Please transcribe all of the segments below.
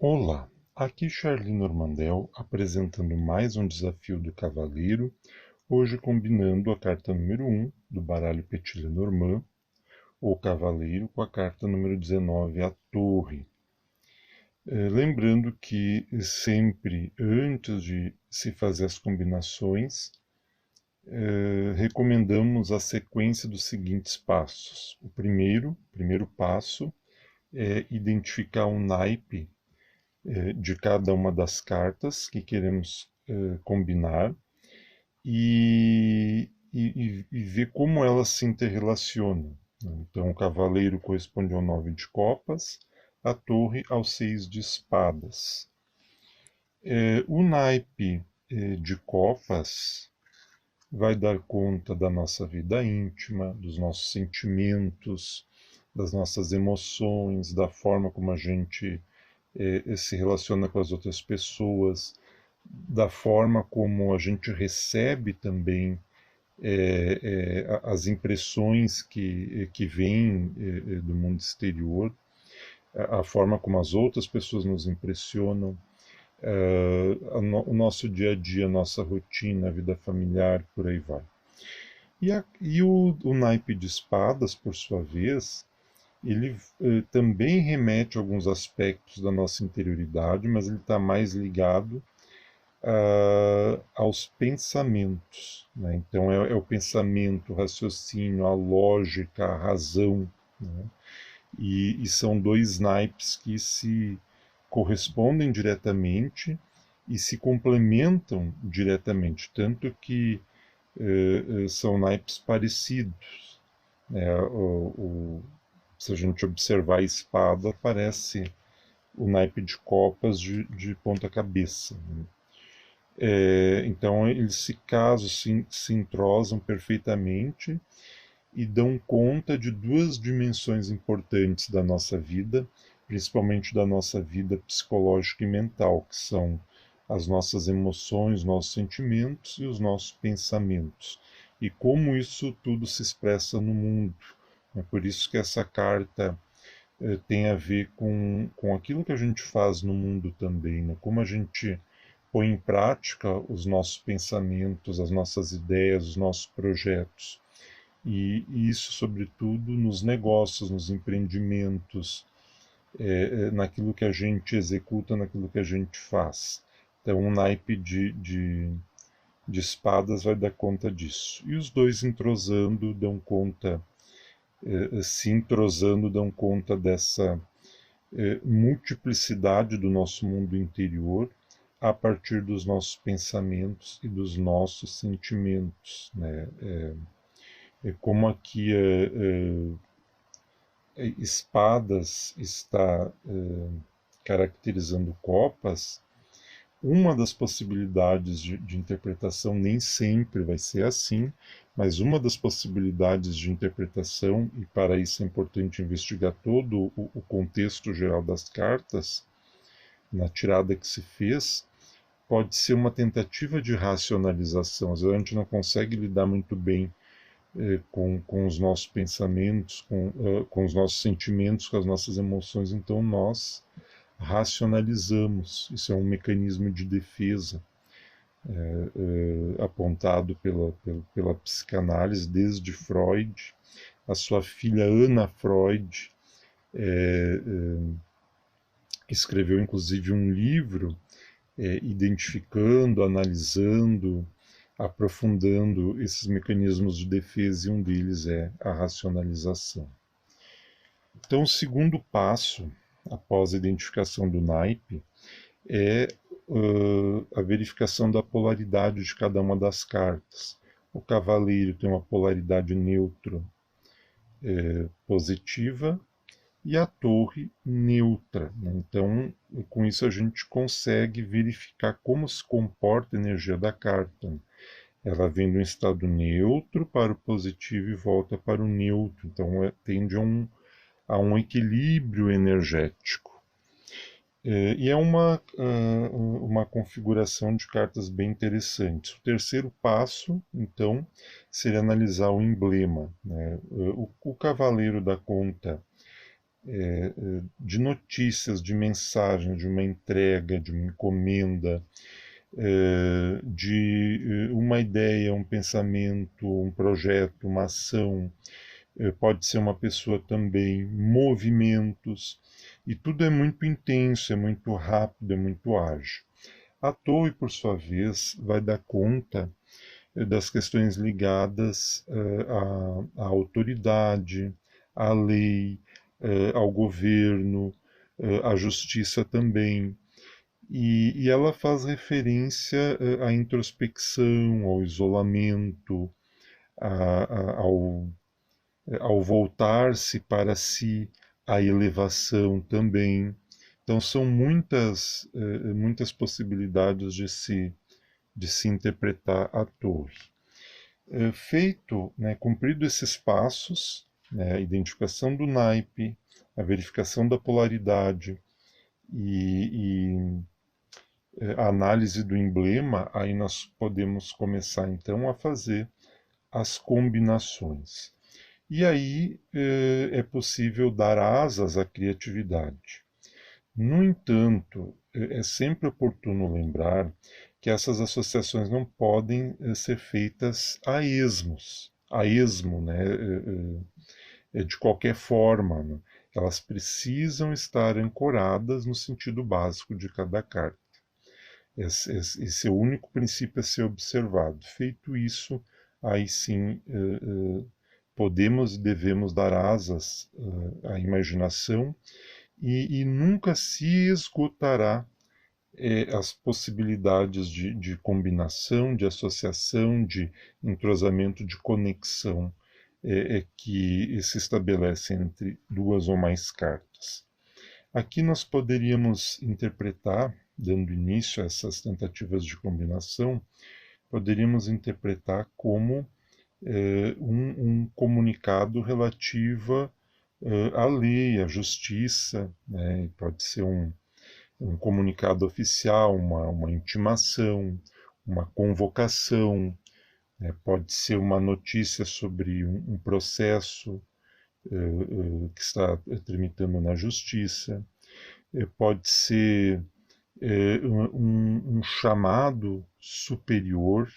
Olá, aqui Charlie Normandel apresentando mais um desafio do Cavaleiro, hoje combinando a carta número 1 do baralho Petit Lenormand, o Cavaleiro, com a carta número 19, a Torre. Lembrando que sempre antes de se fazer as combinações, recomendamos a sequência dos seguintes passos. O primeiro passo é identificar um naipe de cada uma das cartas que queremos combinar e ver como elas se interrelacionam. Então, o cavaleiro corresponde ao 9 de copas, a torre ao 6 de espadas. O naipe de copas vai dar conta da nossa vida íntima, dos nossos sentimentos, das nossas emoções, da forma como a gente se relaciona com as outras pessoas, da forma como a gente recebe também as impressões que vêm do mundo exterior, a forma como as outras pessoas nos impressionam, o nosso dia a dia, a nossa rotina, a vida familiar, por aí vai. E o naipe de espadas, por sua vez, ele também remete a alguns aspectos da nossa interioridade, mas ele está mais ligado aos pensamentos. Né? Então é o pensamento, o raciocínio, a lógica, a razão. Né? E são dois naipes que se correspondem diretamente e se complementam diretamente, tanto que são naipes parecidos. Né? Se a gente observar a espada, parece o naipe de copas de ponta cabeça. Né? Então eles se casam, se entrosam perfeitamente e dão conta de duas dimensões importantes da nossa vida, principalmente da nossa vida psicológica e mental, que são as nossas emoções, nossos sentimentos e os nossos pensamentos. E como isso tudo se expressa no mundo. É por isso que essa carta tem a ver com aquilo que a gente faz no mundo também, né? Como a gente põe em prática os nossos pensamentos, as nossas ideias, os nossos projetos. E isso, sobretudo, nos negócios, nos empreendimentos, naquilo que a gente executa, naquilo que a gente faz. Então, um naipe de espadas vai dar conta disso. E os dois entrosando dão conta, se entrosando dão conta dessa multiplicidade do nosso mundo interior a partir dos nossos pensamentos e dos nossos sentimentos. Né? Como aqui espadas está caracterizando copas, uma das possibilidades de interpretação nem sempre vai ser assim, mas uma das possibilidades de interpretação, e para isso é importante investigar todo o contexto geral das cartas, na tirada que se fez, pode ser uma tentativa de racionalização. Às vezes a gente não consegue lidar muito bem com os nossos pensamentos, com os nossos sentimentos, com as nossas emoções, então nós racionalizamos. Isso é um mecanismo de defesa apontado pela psicanálise desde Freud. A sua filha Ana Freud escreveu inclusive um livro identificando, analisando, aprofundando esses mecanismos de defesa, e um deles é a racionalização. Então, o segundo passo, após a identificação do naipe, é a verificação da polaridade de cada uma das cartas. O cavaleiro tem uma polaridade neutro positiva e a torre neutra. Né? Então, com isso a gente consegue verificar como se comporta a energia da carta. Ela vem de um estado neutro para o positivo e volta para o neutro. Então, tende a um equilíbrio energético. E é uma configuração de cartas bem interessante. O terceiro passo, então, seria analisar o emblema. Né? O cavaleiro dá conta de notícias, de mensagens, de uma entrega, de uma encomenda, de uma ideia, um pensamento, um projeto, uma ação. Pode ser uma pessoa também, movimentos, e tudo é muito intenso, é muito rápido, é muito ágil. A torre, por sua vez, vai dar conta das questões ligadas à autoridade, à lei, ao governo, à justiça também. E ela faz referência à introspecção, ao isolamento, ao voltar-se para si, à elevação também. Então são muitas possibilidades de se interpretar a torre. Feito, né, cumprido esses passos, né, a identificação do naipe, a verificação da polaridade e a análise do emblema, aí nós podemos começar então a fazer as combinações. E aí é possível dar asas à criatividade. No entanto, é sempre oportuno lembrar que essas associações não podem ser feitas a esmo, né, de qualquer forma. Né? Elas precisam estar ancoradas no sentido básico de cada carta. Esse é o único princípio a ser observado. Feito isso, aí sim podemos e devemos dar asas à imaginação e nunca se esgotará as possibilidades de combinação, de associação, de entrosamento, de conexão que se estabelecem entre duas ou mais cartas. Aqui nós poderíamos interpretar, dando início a essas tentativas de combinação, poderíamos interpretar como um comunicado relativo à lei, à justiça, né? Pode ser um comunicado oficial, uma intimação, uma convocação, né? Pode ser uma notícia sobre um processo que está tramitando na justiça, pode ser um chamado superior,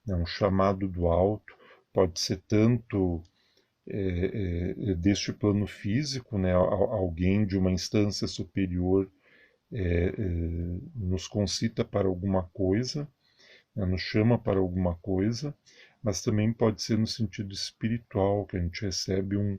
né? Um chamado do alto, pode ser tanto deste plano físico, né? Alguém de uma instância superior nos concita para alguma coisa, né? Nos chama para alguma coisa, mas também pode ser no sentido espiritual, que a gente recebe um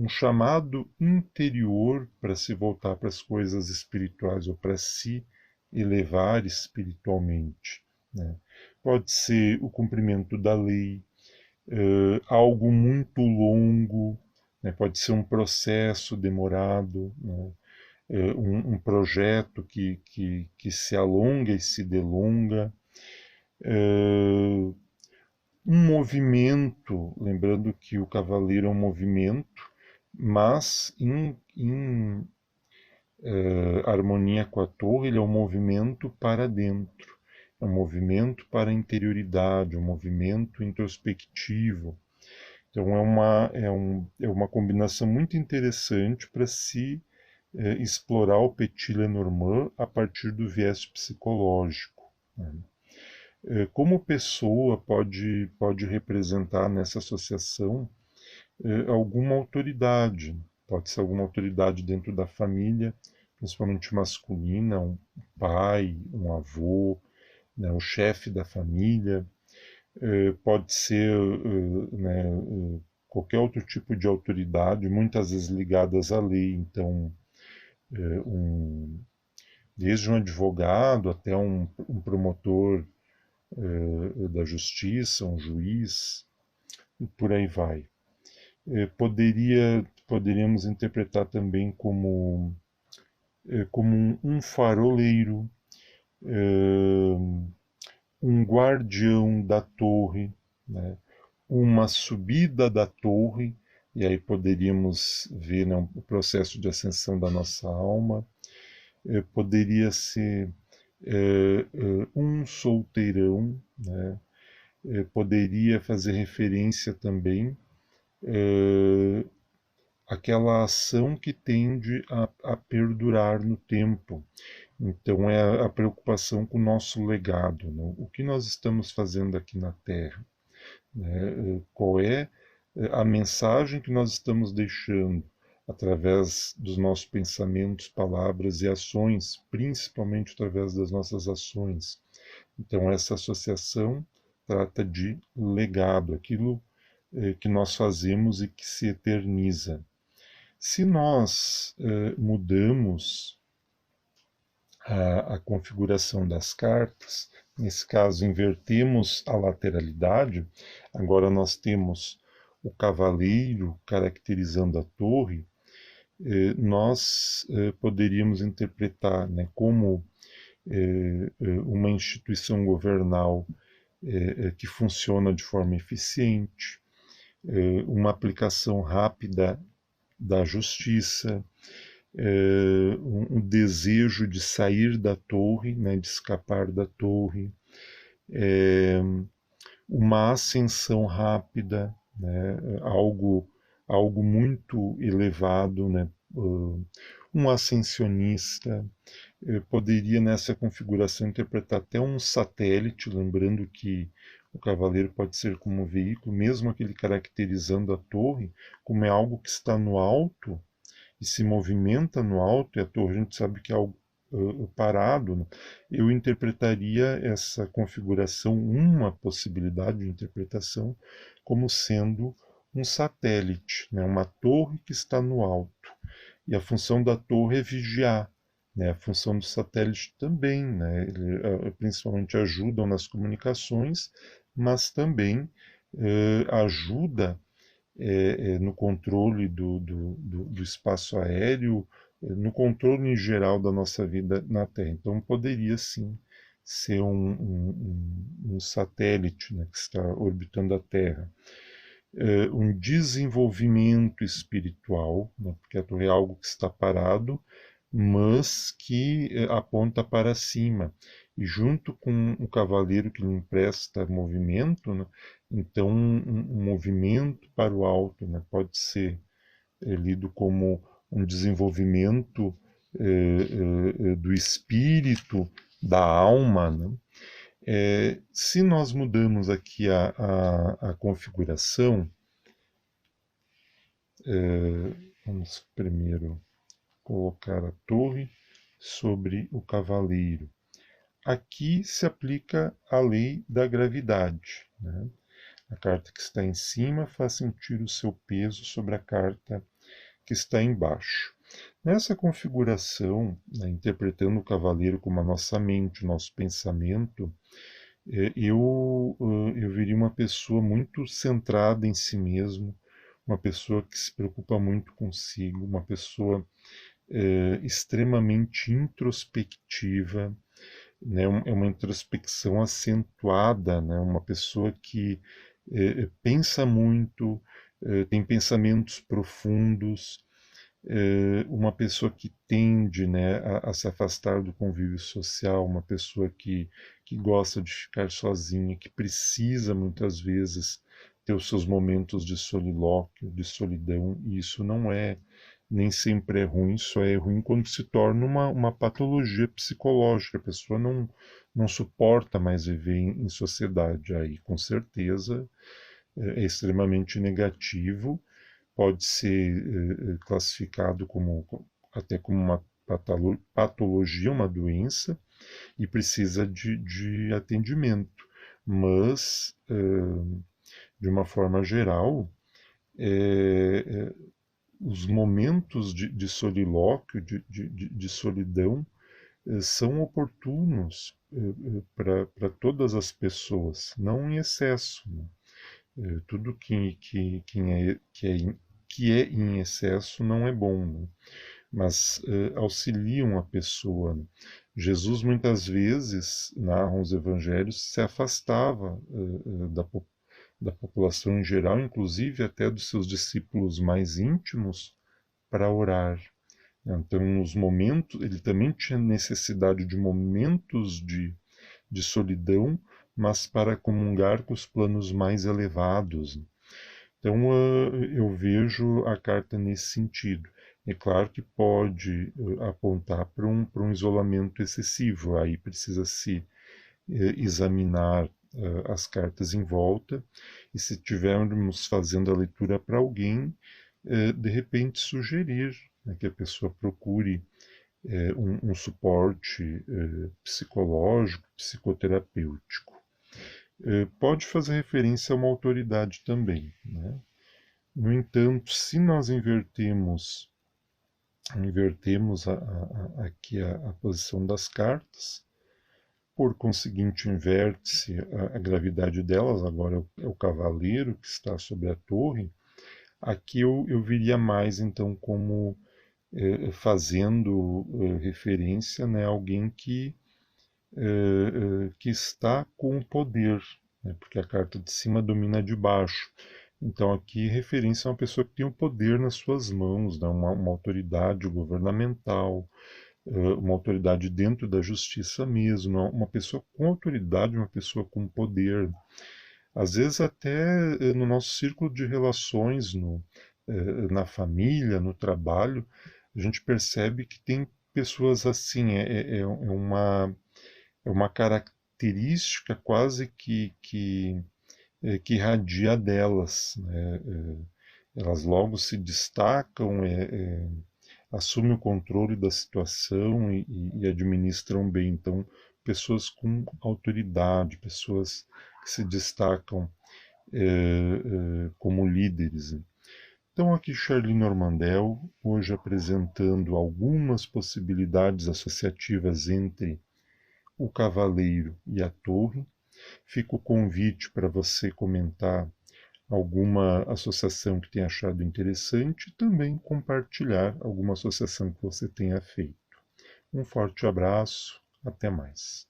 chamado interior para se voltar para as coisas espirituais ou para se elevar espiritualmente. Né? Pode ser o cumprimento da lei, algo muito longo, né? Pode ser um processo demorado, né? Um projeto que se alonga e se delonga, um movimento, lembrando que o cavaleiro é um movimento, mas em harmonia com a torre, ele é um movimento para dentro, é um movimento para a interioridade, um movimento introspectivo. Então é uma combinação muito interessante para se explorar o Petit Lenormand a partir do viés psicológico. Né? Como pessoa pode representar nessa associação alguma autoridade, pode ser alguma autoridade dentro da família, principalmente masculina, um pai, um avô, né, o chefe da família, pode ser né, qualquer outro tipo de autoridade, muitas vezes ligadas à lei, então um, desde um advogado até um promotor da justiça, um juiz, e por aí vai. Poderíamos interpretar também como um faroleiro, um guardião da torre, né? Uma subida da torre, e aí poderíamos ver, né, o processo de ascensão da nossa alma. Poderia ser um solteirão, né? Poderia fazer referência também aquela ação que tende a perdurar no tempo. Então é a preocupação com o nosso legado, né? O que nós estamos fazendo aqui na Terra, né? Qual é a mensagem que nós estamos deixando através dos nossos pensamentos, palavras e ações, principalmente através das nossas ações. Então essa associação trata de legado, aquilo que nós fazemos e que se eterniza. Se nós mudamos a configuração das cartas, nesse caso invertemos a lateralidade, agora nós temos o cavaleiro caracterizando a torre, nós poderíamos interpretar, né, como uma instituição governal que funciona de forma eficiente, uma aplicação rápida da justiça, um desejo de sair da torre, né, de escapar da torre, uma ascensão rápida, né, algo muito elevado, né, um ascensionista, poderia nessa configuração interpretar até um satélite, lembrando que o cavaleiro pode ser como um veículo, mesmo aquele caracterizando a torre, como é algo que está no alto e se movimenta no alto, e a torre a gente sabe que é algo parado, né? Eu interpretaria essa configuração, uma possibilidade de interpretação, como sendo um satélite, né? Uma torre que está no alto. E a função da torre é vigiar, né? A função do satélite também, né? Ele, principalmente ajudam nas comunicações, mas também ajuda no controle do espaço aéreo, no controle em geral da nossa vida na Terra. Então poderia sim ser um satélite, né, que está orbitando a Terra. Um desenvolvimento espiritual, né, porque a Torre é algo que está parado, mas que aponta para cima. E junto com o cavaleiro que lhe empresta movimento, né, então um movimento para o alto, né, pode ser lido como um desenvolvimento do espírito, da alma. Né? Se nós mudamos aqui a configuração, vamos primeiro colocar a torre sobre o cavaleiro. Aqui se aplica a lei da gravidade. Né? A carta que está em cima faz sentir o seu peso sobre a carta que está embaixo. Nessa configuração, né, interpretando o cavaleiro como a nossa mente, o nosso pensamento, eu veria uma pessoa muito centrada em si mesmo, uma pessoa que se preocupa muito consigo, uma pessoa extremamente introspectiva, né, é uma introspecção acentuada, né, uma pessoa que pensa muito, tem pensamentos profundos, uma pessoa que tende, né, a se afastar do convívio social, uma pessoa que gosta de ficar sozinha, que precisa muitas vezes ter os seus momentos de solilóquio, de solidão, e isso não é nem sempre é ruim, só é ruim quando se torna uma patologia psicológica, a pessoa não suporta mais viver em sociedade, aí com certeza é extremamente negativo, pode ser classificado até como uma patologia, uma doença, e precisa de atendimento. Mas, de uma forma geral, os momentos de solilóquio, de solidão, são oportunos para todas as pessoas, não em excesso. Né? Tudo que é em excesso não é bom, né? Mas auxiliam a pessoa. Né? Jesus muitas vezes, narram os evangelhos, se afastava da população em geral, inclusive até dos seus discípulos mais íntimos, para orar. Então, nos momentos, ele também tinha necessidade de momentos de solidão, mas para comungar com os planos mais elevados. Então, eu vejo a carta nesse sentido. É claro que pode apontar para um isolamento excessivo, aí precisa se examinar as cartas em volta, e se estivermos fazendo a leitura para alguém, de repente sugerir, né, que a pessoa procure um suporte psicológico, psicoterapêutico. Pode fazer referência a uma autoridade também, né? No entanto, se nós invertemos aqui a posição das cartas, por conseguinte, inverte-se a gravidade delas, agora é o cavaleiro que está sobre a torre. Aqui eu viria mais, então, como fazendo referência, né, a alguém que está com o poder, né, porque a carta de cima domina a de baixo. Então, aqui, referência a uma pessoa que tem o poder nas suas mãos, né, uma autoridade governamental, uma autoridade dentro da justiça mesmo, uma pessoa com autoridade, uma pessoa com poder. Às vezes, até no nosso círculo de relações, na família, no trabalho, a gente percebe que tem pessoas assim, é uma característica quase que irradia delas, né? Elas logo se destacam, assumem o controle da situação e administram bem. Então, pessoas com autoridade, pessoas que se destacam como líderes. Então, aqui Charlie Normandel, hoje apresentando algumas possibilidades associativas entre o cavaleiro e a torre. Fica o convite para você comentar alguma associação que tenha achado interessante e também compartilhar alguma associação que você tenha feito. Um forte abraço, até mais.